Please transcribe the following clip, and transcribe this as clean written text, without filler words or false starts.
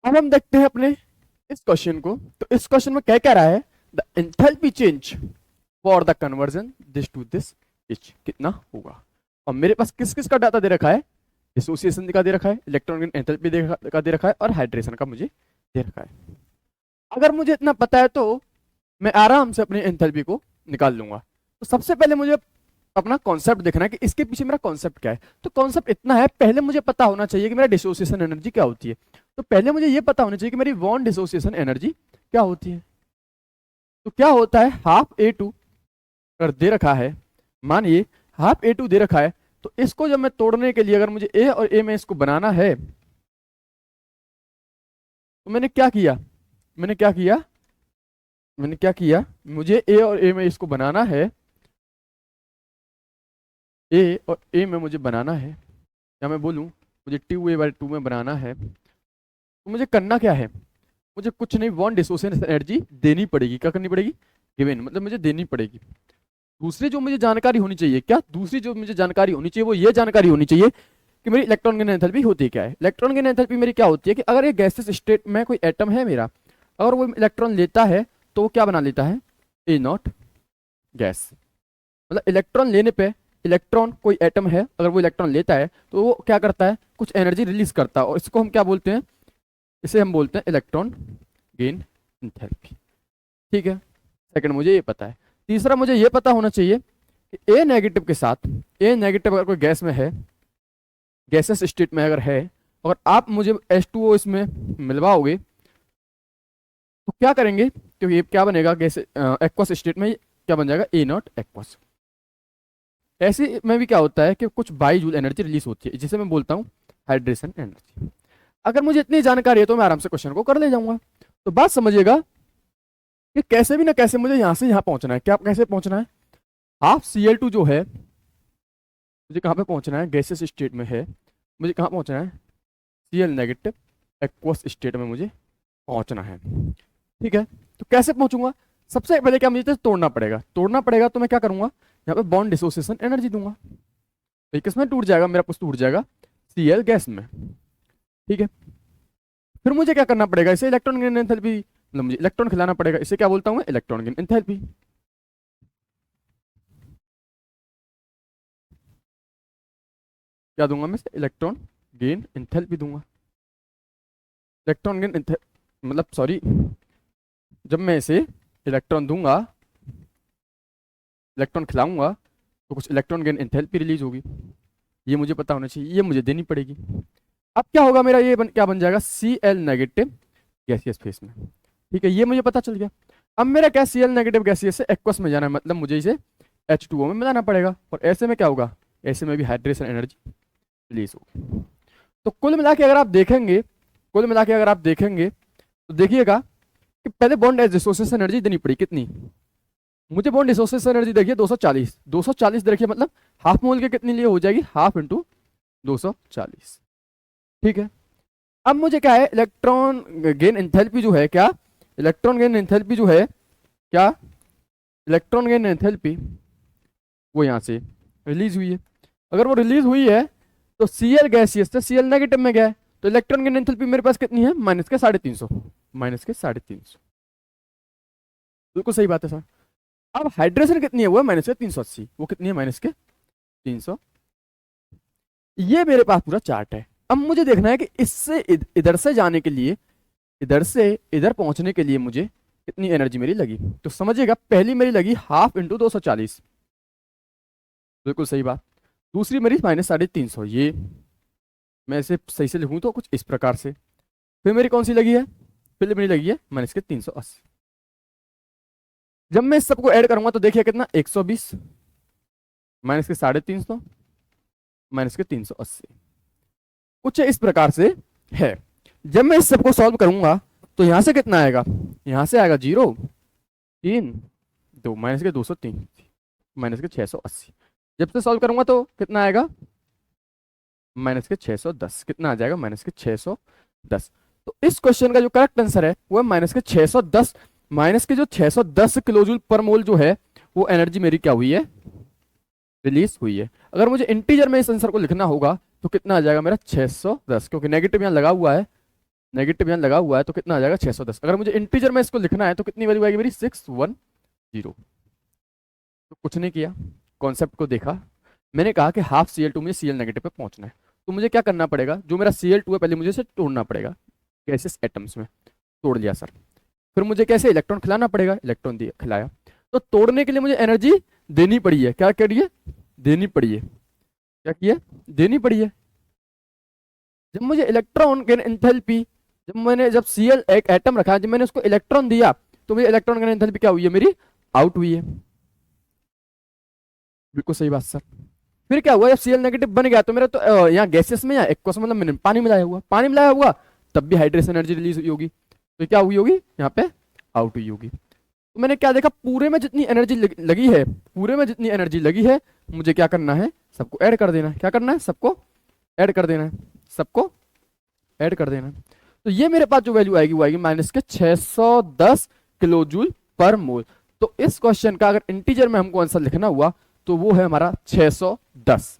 अब हम देखते हैं अपने इस क्वेश्चन को। तो इस क्वेश्चन में क्या कह रहा है, the enthalpy change for the conversion this to this each कितना होगा। और मेरे पास किस किस का डाटा दे रखा है, डिसोसिएशन का दे रखा है, इलेक्ट्रॉन एंथैल्पी का दे रखा है, और हाइड्रेशन का मुझे दे रखा है। अगर मुझे इतना पता है तो मैं आराम से अपनी एंथैल्पी को निकाल लूंगा। तो सबसे पहले मुझे अपना कॉन्सेप्ट देखना है कि इसके पीछे मेरा कॉन्सेप्ट क्या है। तो कॉन्सेप्ट इतना है, पहले मुझे पता होना चाहिए कि मेरा डिसोसिएशन एनर्जी क्या होती है। तो पहले मुझे ये पता होना चाहिए कि मेरी बॉन्ड डिसोसिएशन एनर्जी क्या होती है। तो क्या होता है, हाफ ए टू अगर दे रखा है, मानिए हाफ ए टू दे रखा है, तो इसको जब मैं तोड़ने के लिए अगर मुझे ए और ए में इसको बनाना है, तो मैंने क्या किया, मैंने क्या किया, मैंने क्या किया, मुझे ए और ए में इसको बनाना है, ए और ए में मुझे बनाना है, या मैं बोलूं मुझे टू ए बाई टू में बनाना है। तो मुझे करना क्या है, मुझे कुछ नहीं, बॉन्ड डिसोसिएशन एनर्जी देनी पड़ेगी। क्या करनी पड़ेगी, गिवन, मतलब मुझे देनी पड़ेगी। दूसरी जो मुझे जानकारी होनी चाहिए, क्या दूसरी जो मुझे जानकारी होनी चाहिए, वो ये जानकारी होनी चाहिए कि मेरी इलेक्ट्रॉन गेन एंथैल्पी होती क्या है। इलेक्ट्रॉन गेन एंथैल्पी मेरी क्या होती है कि अगर ये गैसेस स्टेट में कोई एटम है मेरा, अगर वो इलेक्ट्रॉन लेता है तो वो क्या बना लेता है, ए नॉट गैस। मतलब इलेक्ट्रॉन लेने पे, इलेक्ट्रॉन कोई एटम है अगर वो इलेक्ट्रॉन लेता है तो वो क्या करता है, कुछ एनर्जी रिलीज करता है, और इसको हम क्या बोलते हैं, इसे हम बोलते हैं इलेक्ट्रॉन गेन एंथैल्पी। ठीक है, सेकंड मुझे ये पता है। तीसरा मुझे ये पता होना चाहिए कि ए नेगेटिव के साथ, ए नेगेटिव अगर कोई गैस में है, गैसेस स्टेट में अगर है, अगर आप मुझे H2O इसमें मिलवाओगे तो क्या करेंगे, क्योंकि ये क्या बनेगा, गैस एक्वस स्टेट में क्या बन जाएगा, ए नॉट एक्वस। ऐसे में भी क्या होता है कि कुछ बाई जूल एनर्जी रिलीज होती है, जिसे मैं बोलता हूँ हाइड्रेशन एनर्जी। अगर मुझे इतनी जानकारी है तो मैं आराम से क्वेश्चन को कर ले जाऊंगा। तो बात समझिएगा कि कैसे भी ना कैसे मुझे यहाँ से यहाँ पहुंचना है। क्या कैसे पहुंचना है, हाफ Cl2 जो है मुझे कहाँ पे पहुंचना है, गैसेस स्टेट में है, मुझे कहाँ पहुंचना है, Cl नेगेटिव एक्वस स्टेट में मुझे पहुंचना है। ठीक है, तो कैसे पहुंचूंगा, सबसे पहले क्या मुझे तोड़ना पड़ेगा, तोड़ना पड़ेगा तो मैं क्या करूंगा, यहाँ पे बॉन्ड डिसोसिएशन एनर्जी दूंगा। तो ये किसमें टूट जाएगा, मेरा कुछ टूट जाएगा Cl गैस में। ठीक है, फिर मुझे क्या करना पड़ेगा, इसे इलेक्ट्रॉन गेन एंथैल्पी, मतलब मुझे इलेक्ट्रॉन खिलाना पड़ेगा, इसे क्या बोलता हूँ मैं, इलेक्ट्रॉन गेन एंथैल्पी। क्या दूंगा मैं, इलेक्ट्रॉन गेन एंथैल्पी दूंगा। इलेक्ट्रॉन गेन मतलब सॉरी, जब मैं इसे इलेक्ट्रॉन दूंगा, इलेक्ट्रॉन खिलाऊंगा, तो कुछ इलेक्ट्रॉन गेन एंथैल्पी रिलीज होगी। ये मुझे पता होना चाहिए, ये मुझे देनी पड़ेगी। अब क्या होगा मेरा, ये क्या बन जाएगा, Cl नेगेटिव गैसियस फेस में। ठीक है, ये मुझे पता चल गया। अब मेरा क्या, Cl नेगेटिव गैसियस से एक्वस में जाना है, मतलब मुझे इसे H2O में मिलाना पड़ेगा, और ऐसे में क्या होगा, ऐसे में भी हाइड्रेशन एनर्जी रिलीज होगी। तो कुल मिला के अगर आप देखेंगे, कुल मिला के अगर आप देखेंगे तो देखिएगा कि पहले बॉन्ड डिसोसिएशन एनर्जी देनी पड़ी कितनी, मुझे बॉन्ड डिसोसिएशन एनर्जी देखिए 240, 240 देखिए, मतलब हाफ मोल के कितने लिए हो जाएगी, हाफ इंटू 240। ठीक है, अब मुझे क्या है, इलेक्ट्रॉन गेन एंथैल्पी जो है, क्या इलेक्ट्रॉन गेन एंथैल्पी जो है, क्या इलेक्ट्रॉन गेन एंथैल्पी वो यहाँ से रिलीज हुई है। अगर वो रिलीज हुई है तो Cl गैसियस से Cl नेगेटिव में गया है, तो इलेक्ट्रॉन गेन एंथैल्पी मेरे पास कितनी है, माइनस के 350, माइनस के 350। बिल्कुल सही बात है सर। अब हाइड्रेशन कितनी है, वो है माइनस के 380, वो कितनी है, माइनस के 300। ये मेरे पास पूरा चार्ट है। अब मुझे देखना है कि इससे इधर से जाने के लिए, इधर से इधर पहुंचने के लिए मुझे कितनी एनर्जी मेरी लगी। तो समझिएगा, पहली मेरी लगी हाफ इंटू 240, बिल्कुल सही बात। दूसरी मेरी माइनस 350, ये मैं इसे सही से लिखूं तो कुछ इस प्रकार से। फिर मेरी कौन सी लगी है, फिर मेरी लगी है माइनस के 380। जब मैं इस सबको ऐड करूंगा तो देखिए कितना, 120 माइनस के 350 माइनस के 380, कुछ इस प्रकार से है। जब मैं इस सबको सॉल्व करूंगा तो यहां से कितना आएगा, यहां से आएगा 0 3 2 माइनस के 203 माइनस के 680। जब से सॉल्व करूंगा तो कितना आएगा, माइनस के 610, कितना आ जाएगा, माइनस के 610। तो इस क्वेश्चन का जो करेक्ट आंसर है वो है माइनस के 610। माइनस के जो 610 किलोजूल पर मोल जो है, वो एनर्जी मेरी क्या हुई है, रिलीज हुई है। अगर मुझे इंटीजर में इस आंसर को लिखना होगा तो कितना आ जाएगा मेरा, 610, क्योंकि नेगेटिव यहाँ लगा हुआ है, नेगेटिव यहाँ लगा हुआ है तो कितना आ जाएगा 610। अगर मुझे इंटीजर में इसको लिखना है तो कितनी वैल्यू आएगी मेरी 610। तो कुछ नहीं किया, कॉन्सेप्ट को देखा, मैंने कहा कि हाफ Cl2 मुझे Cl नेगेटिव पे पहुंचना है, तो मुझे क्या करना पड़ेगा, जो मेरा Cl2 है पहले मुझे इसे तोड़ना पड़ेगा गैसेस एटम्स में। तोड़ लिया सर, फिर मुझे कैसे इलेक्ट्रॉन खिलाना पड़ेगा, इलेक्ट्रॉन दिया खिलाया। तो तोड़ने के लिए मुझे एनर्जी देनी पड़ी है, क्या करिए देनी पड़ी है, क्या किया देनी पड़ी है। जब मुझे इलेक्ट्रॉन गेन एंथैल्पी, जब Cl एक एटम रखा, जब मैंने उसको इलेक्ट्रॉन दिया तो मुझे इलेक्ट्रॉन गेन एंथैल्पी क्या हुई है मेरी, आउट हुई है। बिल्कुल सही बात सर। फिर क्या हुआ, जब Cl नेगेटिव बन गया तो मेरा तो यहाँ गैसेस में या एक्वस मतलब मैंने पानी मिलाया हुआ, पानी मिलाया हुआ तब भी हाइड्रेशन एनर्जी रिलीज हुई होगी, तो क्या हुई होगी यहाँ पे आउट हुई होगी। तो मैंने क्या देखा, पूरे में जितनी एनर्जी लगी है, पूरे में जितनी एनर्जी लगी है मुझे क्या करना है, सबको ऐड कर देना है। क्या करना है, सबको ऐड कर देना है, सबको ऐड कर देना है। तो ये मेरे पास जो वैल्यू आएगी वो आएगी माइनस के 610 किलो जूल पर मोल। तो इस क्वेश्चन का अगर इंटीजर में हमको आंसर लिखना हुआ तो वो है हमारा 610।